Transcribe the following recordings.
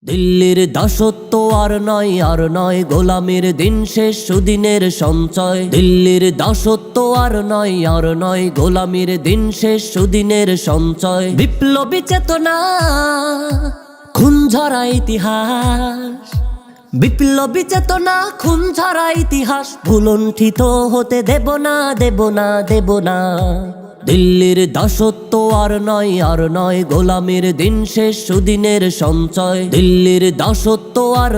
দিল্লির দাসত্ব আর নয় গোলামির দিন শেষ সুদিনের সঞ্চয়। দিল্লির দাসত্ব আর নয় গোলামির দিন শেষ সুদিনের সঞ্চয়। বিপ্লবী চেতনা খুন ঝরা ইতিহাস, বিপ্লবী চেতনা খুন ঝরা ইতিহাস ভুলুণ্ঠিত হতে দেব না, দেব না, দেব না। দিল্লির দাসত্ব আর নয় গোলামির দিন শেষ সুদিনের সঞ্চয়। দিল্লির দাসত্ব আর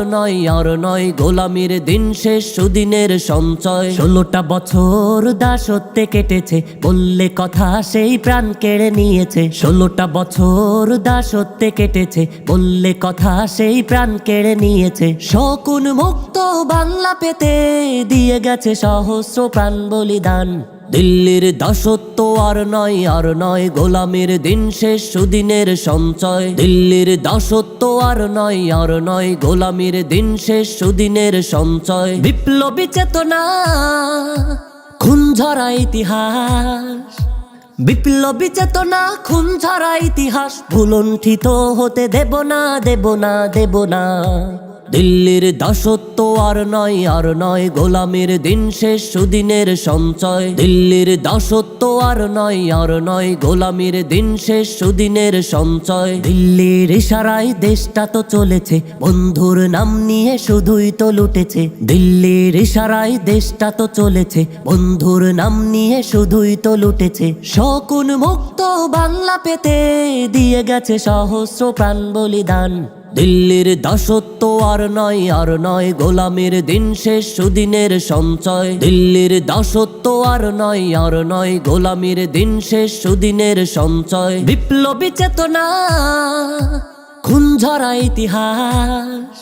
নয় গোলামির দিন শেষ সুদিনের সঞ্চয়। 16টা বছর দাসত্বে কেটেছে বললে কথা সেই প্রাণ কেড়ে নিয়েছে। 16টা বছর দাসত্বে কেটেছে বললে কথা সেই প্রাণ কেড়ে নিয়েছে। শকুন মুক্ত বাংলা পেতে দিয়ে গেছে সহস্র প্রাণ বলিদান। দিল্লির দাসত্ব আর নয় গোলামির দিন শেষ সুদিনের সঞ্চয়। দিল্লির দাসত্ব আর নয় গোলামির দিন শেষ সুদিনের সঞ্চয়। বিপ্লবী চেতনা খুন ঝরা ইতিহাস, বিপ্লবী চেতনা খুন ঝরা ইতিহাস ভুলুণ্ঠিত হতে দেব না, দেব না, দেব না। দিল্লির দাসত্ব আর নয় গোলামির দিন শেষ সুদিনের সঞ্চয়। দিল্লির দাসত্ব আর নয় গোলামির দিন শেষ সুদিনের সঞ্চয়। দিল্লির ইশারায় দেশটা তো চলেছে বন্ধুর নাম নিয়ে শুধুই তো লুটেছে। দিল্লির ইশারায় দেশটা তো চলেছে বন্ধুর নাম নিয়ে শুধুই তো লুটেছে। শকুন মুক্ত বাংলা পেতে দিয়ে গেছে সহস্র প্রাণ বলিদান। দিল্লির দাসত্ব আর নয় গোলামির দিন শেষ সুদিনের সঞ্চয়। দিল্লির দাসত্ব আর নয় গোলামির দিন শেষ সুদিনের সঞ্চয়। বিপ্লবী চেতনা খুন ঝরা ইতিহাস,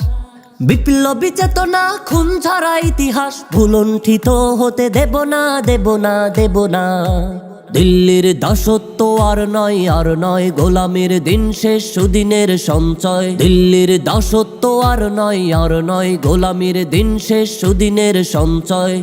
বিপ্লবী চেতনা খুন ঝরা ইতিহাস ভুলুণ্ঠিত হতে দেব না, দেব না, দেব না। দিল্লির দাসত্ব আর নয় গোলামির দিন শেষ সুদিনের সঞ্চয়। দিল্লির দাসত্ব আর নয় গোলামির দিন শেষ সুদিনের সঞ্চয়।